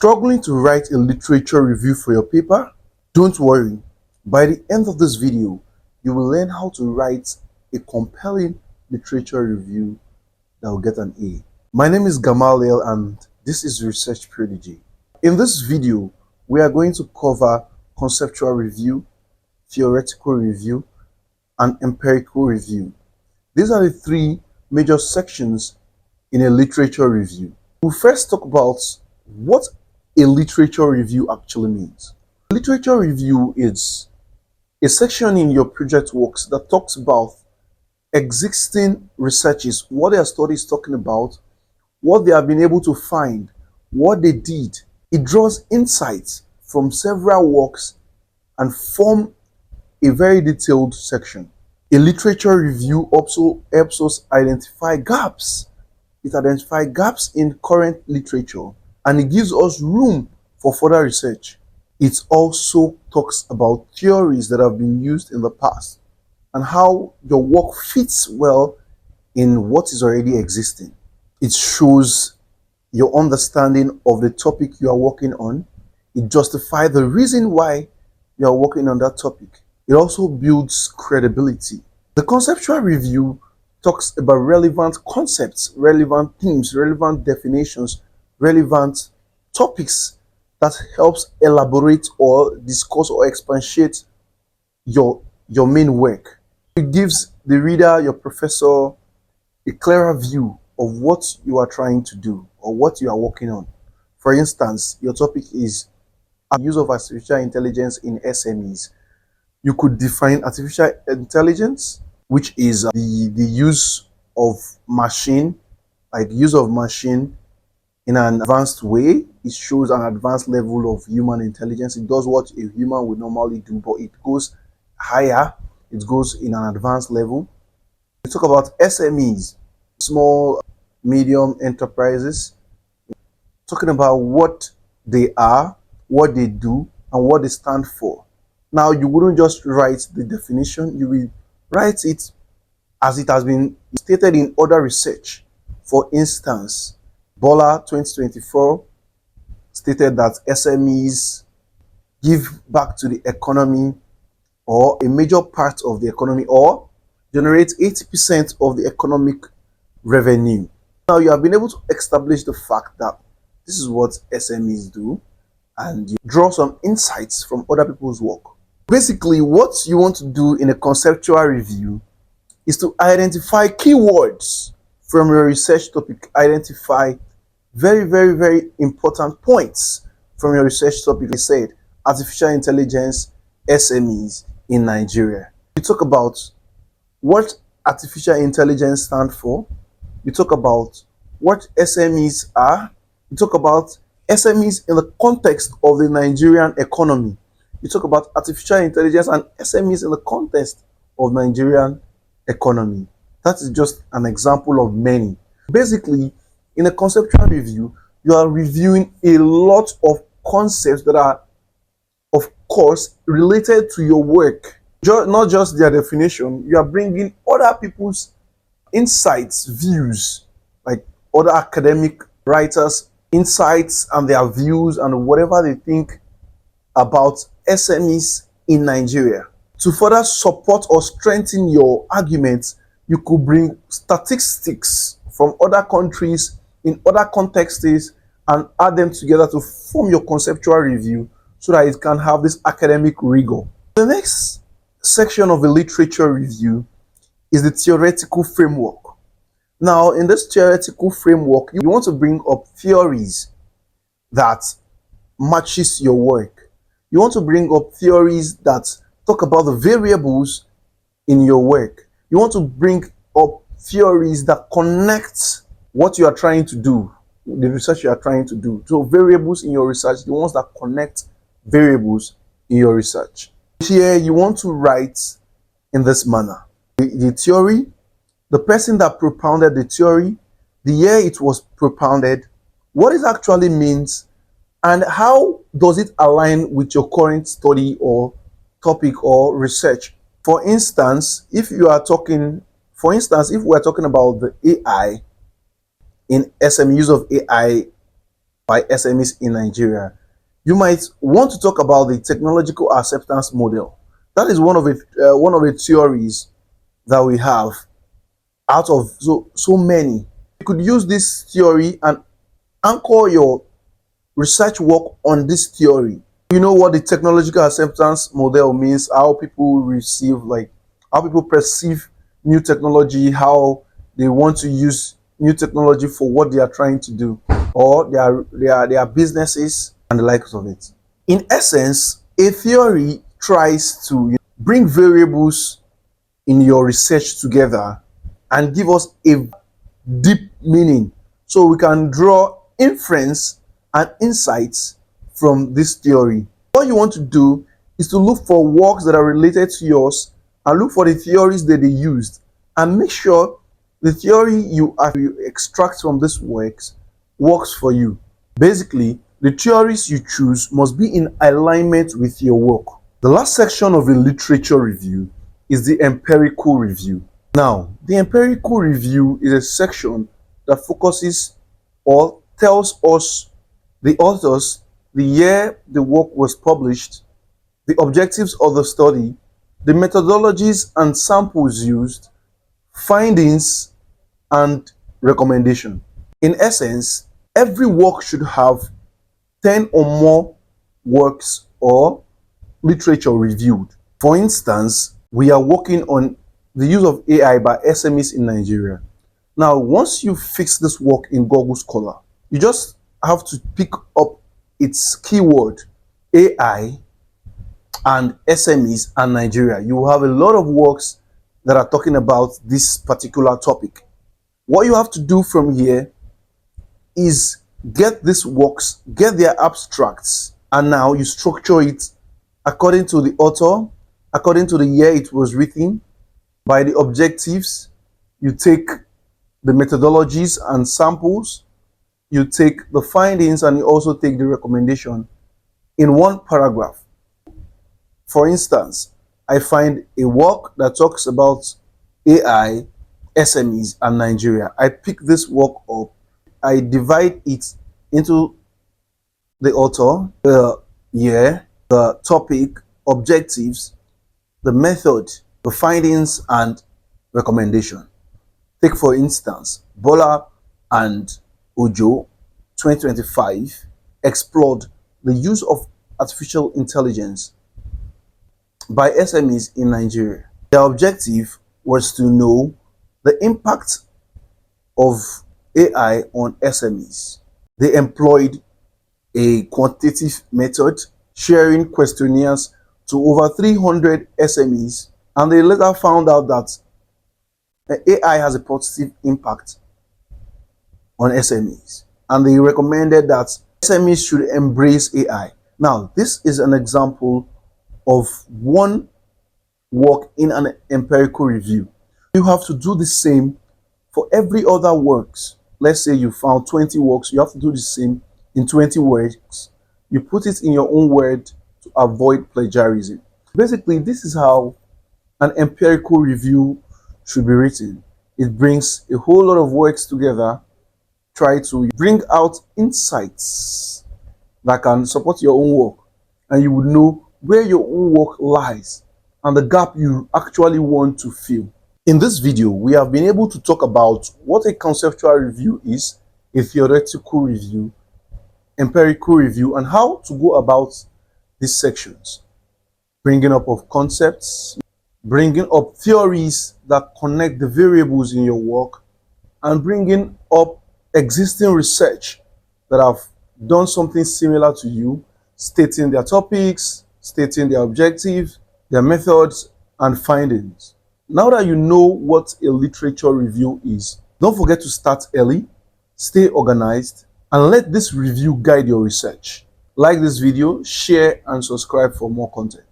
Struggling to write a literature review for your paper? Don't worry. By the end of this video, you will learn how to write a compelling literature review that will get an A. My name is Gamaliel and this is Research Prodigy. In this video, we are going to cover conceptual review, theoretical review, and empirical review. These are the three major sections in a literature review. We'll first talk about what a literature review actually means. Literature review is a section in your project works that talks about existing researches, what their study is talking about, what they have been able to find, what they did. It draws insights from several works and form a very detailed section. A literature review also helps us identify gaps. It identifies gaps in current literature and it gives us room for further research. It also talks about theories that have been used in the past and how your work fits well in what is already existing. It shows your understanding of the topic you are working on. It justifies the reason why you are working on that topic. It also builds credibility. The conceptual review talks about relevant concepts, relevant themes, relevant definitions, relevant topics that helps elaborate or discuss or expatiate your main work. It gives the reader, your professor, a clearer view of what you are trying to do or what you are working on. For instance, your topic is use of artificial intelligence in SMEs. You could define artificial intelligence, which is the use of machine, like use of machine in an advanced way. It shows an advanced level of human intelligence. It does what a human would normally do, but it goes higher. It goes in an advanced level. We talk about SMEs, small, medium enterprises, talking about what they are, what they do, and what they stand for. Now, you wouldn't just write the definition, you will write it as it has been stated in other research. For instance, Bola 2024 stated that SMEs give back to the economy or a major part of the economy or generate 80% of the economic revenue. Now you have been able to establish the fact that this is what SMEs do and you draw some insights from other people's work. Basically, what you want to do in a conceptual review is to identify keywords from your research topic, identify very important points from your research topic. I said artificial intelligence, SMEs in Nigeria. You talk about what artificial intelligence stands for. You talk about what SMEs are. You talk about SMEs in the context of the Nigerian economy. You talk about artificial intelligence and SMEs in the context of Nigerian economy. That is just an example of many. Basically, in a conceptual review, you are reviewing a lot of concepts that are, of course, related to your work. Not just their definition, you are bringing other people's insights, views, like other academic writers' insights and their views and whatever they think about SMEs in Nigeria. To further support or strengthen your arguments, you could bring statistics from other countries in other contexts and add them together to form your conceptual review so that it can have this academic rigor. The next section of a literature review is the theoretical framework. Now, in this theoretical framework, you want to bring up theories that matches your work. You want to bring up theories that talk about the variables in your work. You want to bring up theories that connect what you are trying to do, the research you are trying to do. So variables in your research, the ones that connect variables in your research. Here, you want to write in this manner. The theory, the person that propounded the theory, the year it was propounded, what it actually means, and how does it align with your current study or topic or research. For instance, if we are talking about the AI in SM, use of AI by SMEs in Nigeria, you might want to talk about the technological acceptance model. That is one of the theories that we have out of so many. You could use this theory and anchor your research work on this theory. You know what the technological acceptance model means, how people receive, like how people perceive new technology, how they want to use new technology for what they are trying to do, or their businesses and the likes of it. In essence, a theory tries to bring variables in your research together and give us a deep meaning so we can draw inference and insights from this theory. What you want to do is to look for works that are related to yours and look for the theories that they used and make sure the theory you extract from these works works for you. Basically, the theories you choose must be in alignment with your work. The last section of a literature review is the empirical review. Now, the empirical review is a section that focuses or tells us, the authors, the year the work was published, the objectives of the study, the methodologies and samples used, findings, and recommendation. In essence, every work should have 10 or more works or literature reviewed. For instance, we are working on the use of AI by SMEs in Nigeria. Now, once you fix this work in Google Scholar, you just have to pick up its keyword, AI and SMEs and Nigeria. You will have a lot of works that are talking about this particular topic. What you have to do from here is get these works, get their abstracts, and now you structure it according to the author, according to the year it was written, by the objectives. You take the methodologies and samples, you take the findings, and you also take the recommendation in one paragraph. For instance, I find a work that talks about AI, SMEs, and Nigeria. I pick this work up, I divide it into the author, the year, the topic, objectives, the method, the findings, and recommendation. Take for instance, Bola and Ojo 2025 explored the use of artificial intelligence by SMEs in Nigeria. Their objective was to know the impact of AI on SMEs. They employed a quantitative method, sharing questionnaires to over 300 SMEs, and they later found out that AI has a positive impact on SMEs, and they recommended that SMEs should embrace AI. Now, this is an example of one work in an empirical review. You have to do the same for every other works. Let's say you found 20 works, you have to do the same in 20 works. You put it in your own word to avoid plagiarism. Basically, this is how an empirical review should be written. It brings a whole lot of works together, try to bring out insights that can support your own work, and you would know where your own work lies and the gap you actually want to fill. In this video, we have been able to talk about what a conceptual review is, a theoretical review, empirical review, and how to go about these sections. Bringing up of concepts, bringing up theories that connect the variables in your work, and bringing up existing research that have done something similar to you, stating their topics, stating their objectives, their methods, and findings. Now that you know what a literature review is, don't forget to start early, stay organized, and let this review guide your research. Like this video, share, and subscribe for more content.